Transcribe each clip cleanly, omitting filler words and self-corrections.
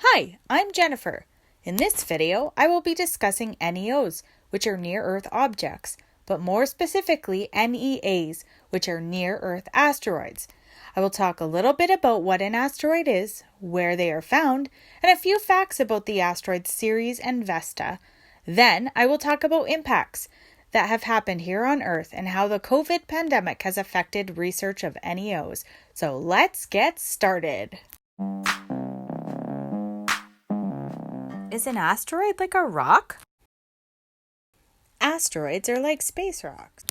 Hi, I'm Jennifer. In this video, I will be discussing NEOs, which are near-Earth objects, but more specifically NEAs, which are near-Earth asteroids. I will talk a little bit about what an asteroid is, where they are found, and a few facts about the asteroids Ceres and Vesta. Then, I will talk about impacts that have happened here on Earth and how the COVID pandemic has affected research of NEOs. So let's get started. Is an asteroid like a rock? Asteroids are like space rocks.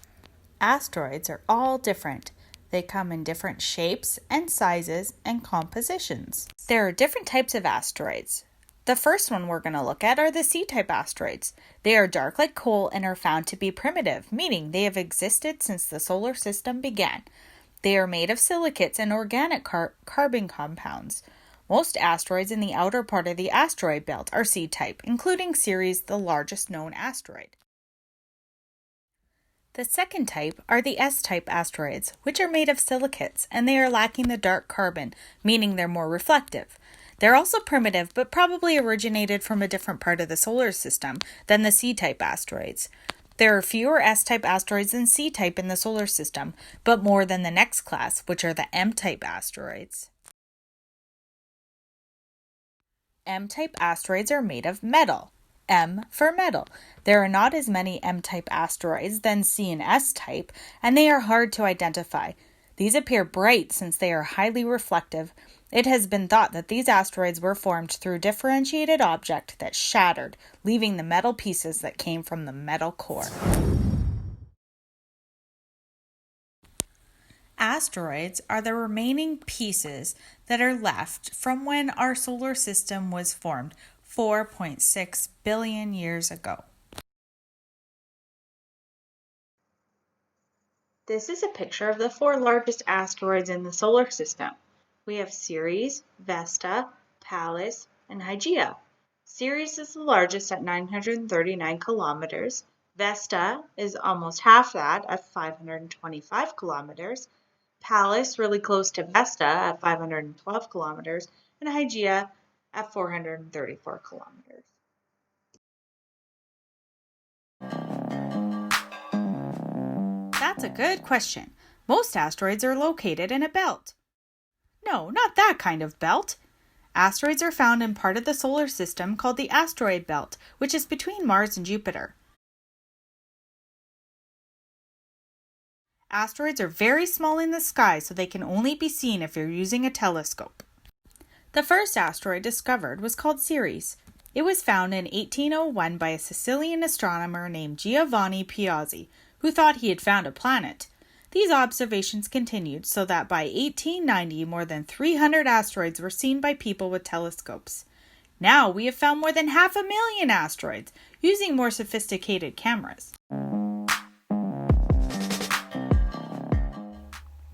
Asteroids are all different. They come in different shapes and sizes and compositions. There are different types of asteroids. The first one we're going to look at are the C-type asteroids. They are dark like coal and are found to be primitive, meaning they have existed since the solar system began. They are made of silicates and organic carbon compounds. Most asteroids in the outer part of the asteroid belt are C-type, including Ceres, the largest known asteroid. The second type are the S-type asteroids, which are made of silicates, and they are lacking the dark carbon, meaning they're more reflective. They're also primitive, but probably originated from a different part of the solar system than the C-type asteroids. There are fewer S-type asteroids than C-type in the solar system, but more than the next class, which are the M-type asteroids. M-type asteroids are made of metal. M for metal. There are not as many M-type asteroids than C and S-type, and they are hard to identify. These appear bright since they are highly reflective. It has been thought that these asteroids were formed through differentiated object that shattered, leaving the metal pieces that came from the metal core. Asteroids are the remaining pieces that are left from when our solar system was formed 4.6 billion years ago. This is a picture of the four largest asteroids in the solar system. We have Ceres, Vesta, Pallas, and Hygiea. Ceres is the largest at 939 kilometers. Vesta is almost half that at 525 kilometers. Pallas really close to Vesta at 512 kilometers, and Hygiea at 434 kilometers. That's a good question. Most asteroids are located in a belt. No, not that kind of belt. Asteroids are found in part of the solar system called the asteroid belt, which is between Mars and Jupiter. Asteroids are very small in the sky, so they can only be seen if you're using a telescope. The first asteroid discovered was called Ceres. It was found in 1801 by a Sicilian astronomer named Giovanni Piazzi, who thought he had found a planet. These observations continued so that by 1890 more than 300 asteroids were seen by people with telescopes. Now we have found more than 500,000 asteroids using more sophisticated cameras.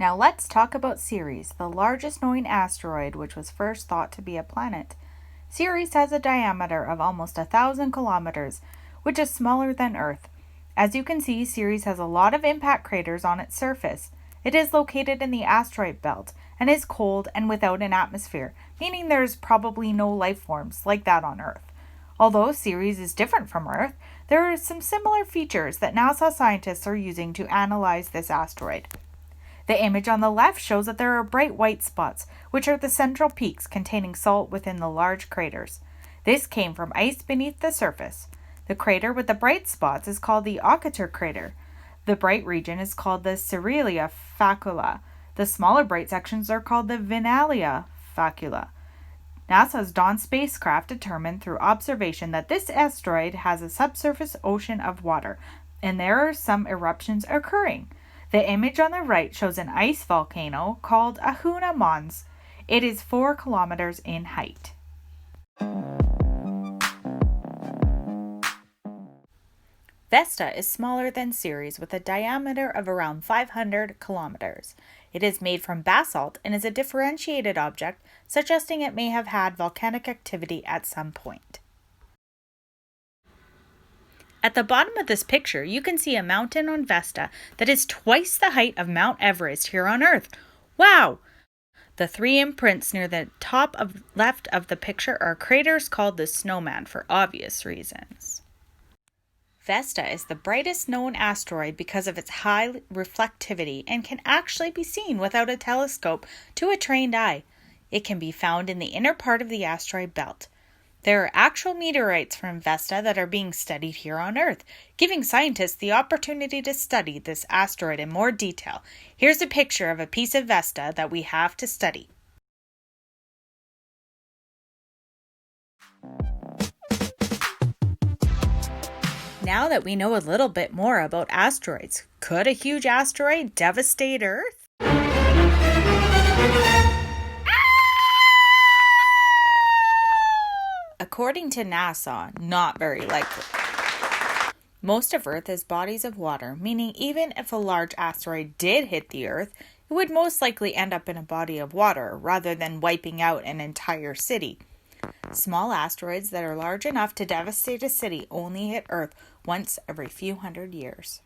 Now let's talk about Ceres, the largest known asteroid which was first thought to be a planet. Ceres has a diameter of almost 1,000 kilometers, which is smaller than Earth. As you can see, Ceres has a lot of impact craters on its surface. It is located in the asteroid belt and is cold and without an atmosphere, meaning there is probably no life forms like that on Earth. Although Ceres is different from Earth, there are some similar features that NASA scientists are using to analyze this asteroid. The image on the left shows that there are bright white spots, which are the central peaks containing salt within the large craters. This came from ice beneath the surface. The crater with the bright spots is called the Occator crater. The bright region is called the Cerealia Facula. The smaller bright sections are called the Venalia Facula. NASA's Dawn spacecraft determined through observation that this asteroid has a subsurface ocean of water, and there are some eruptions occurring. The image on the right shows an ice volcano called Ahuna Mons. It is 4 kilometers in height. Vesta is smaller than Ceres with a diameter of around 500 kilometers. It is made from basalt and is a differentiated object, suggesting it may have had volcanic activity at some point. At the bottom of this picture, you can see a mountain on Vesta that is twice the height of Mount Everest here on Earth. Wow! The three imprints near the top left of the picture are craters called the Snowman for obvious reasons. Vesta is the brightest known asteroid because of its high reflectivity and can actually be seen without a telescope to a trained eye. It can be found in the inner part of the asteroid belt. There are actual meteorites from Vesta that are being studied here on Earth, giving scientists the opportunity to study this asteroid in more detail. Here's a picture of a piece of Vesta that we have to study. Now that we know a little bit more about asteroids, could a huge asteroid devastate Earth? According to NASA, not very likely. Most of Earth is bodies of water, meaning even if a large asteroid did hit the Earth, it would most likely end up in a body of water rather than wiping out an entire city. Small asteroids that are large enough to devastate a city only hit Earth once every few hundred years.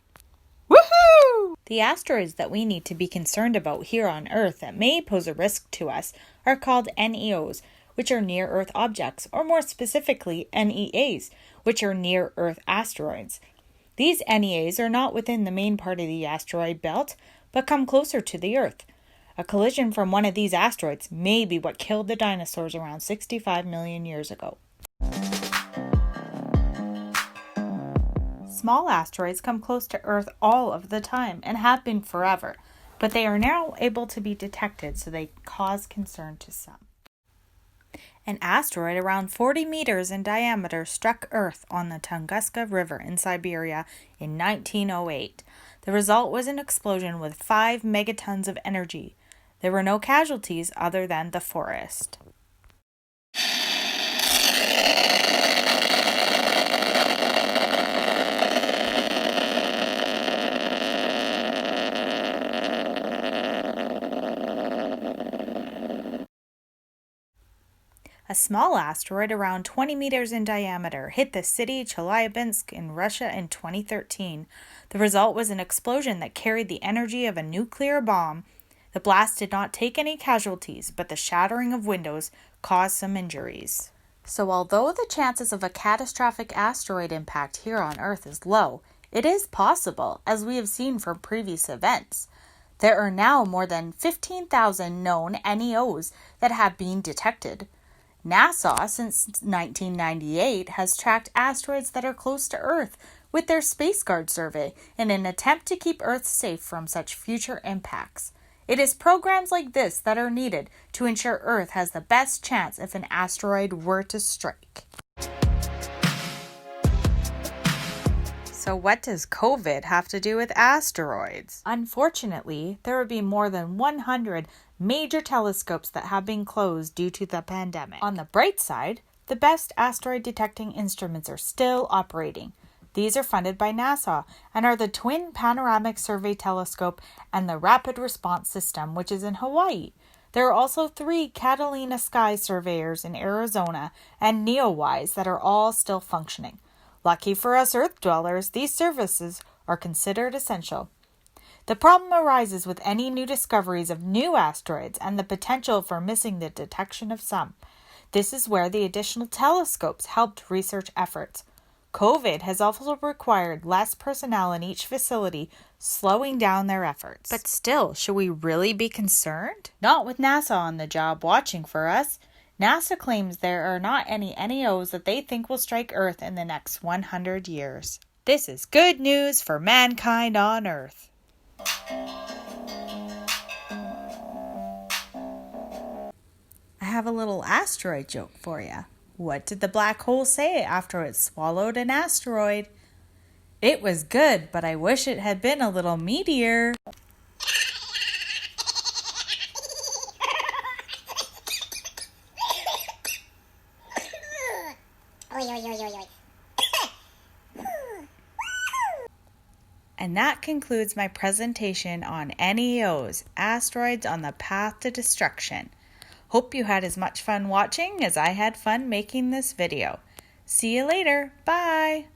Woohoo! The asteroids that we need to be concerned about here on Earth that may pose a risk to us are called NEOs, which are near-Earth objects, or more specifically, NEAs, which are near-Earth asteroids. These NEAs are not within the main part of the asteroid belt, but come closer to the Earth. A collision from one of these asteroids may be what killed the dinosaurs around 65 million years ago. Small asteroids come close to Earth all of the time and have been forever, but they are now able to be detected, so they cause concern to some. An asteroid around 40 meters in diameter struck Earth on the Tunguska River in Siberia in 1908. The result was an explosion with 5 megatons of energy. There were no casualties other than the forest. A small asteroid around 20 meters in diameter hit the city Chelyabinsk in Russia in 2013. The result was an explosion that carried the energy of a nuclear bomb. The blast did not take any casualties, but the shattering of windows caused some injuries. So although the chances of a catastrophic asteroid impact here on Earth is low, it is possible, as we have seen from previous events. There are now more than 15,000 known NEOs that have been detected. NASA, since 1998, has tracked asteroids that are close to Earth with their SpaceGuard survey in an attempt to keep Earth safe from such future impacts. It is programs like this that are needed to ensure Earth has the best chance if an asteroid were to strike. So what does COVID have to do with asteroids? Unfortunately, there would be more than 100 major telescopes that have been closed due to the pandemic. On the bright side, the best asteroid detecting instruments are still operating. These are funded by NASA and are the Twin Panoramic Survey Telescope and the Rapid Response System, which is in Hawaii. There are also 3 Catalina Sky Surveyors in Arizona and NEOWISE that are all still functioning. Lucky for us Earth dwellers, these services are considered essential. The problem arises with any new discoveries of new asteroids and the potential for missing the detection of some. This is where the additional telescopes helped research efforts. COVID has also required less personnel in each facility, slowing down their efforts. But still, should we really be concerned? Not with NASA on the job watching for us. NASA claims there are not any NEOs that they think will strike Earth in the next 100 years. This is good news for mankind on Earth. I have a little asteroid joke for you. What did the black hole say after it swallowed an asteroid? It was good, but I wish it had been a little meteor. And that concludes my presentation on NEOs, asteroids on the path to destruction. Hope you had as much fun watching as I had fun making this video. See you later. Bye.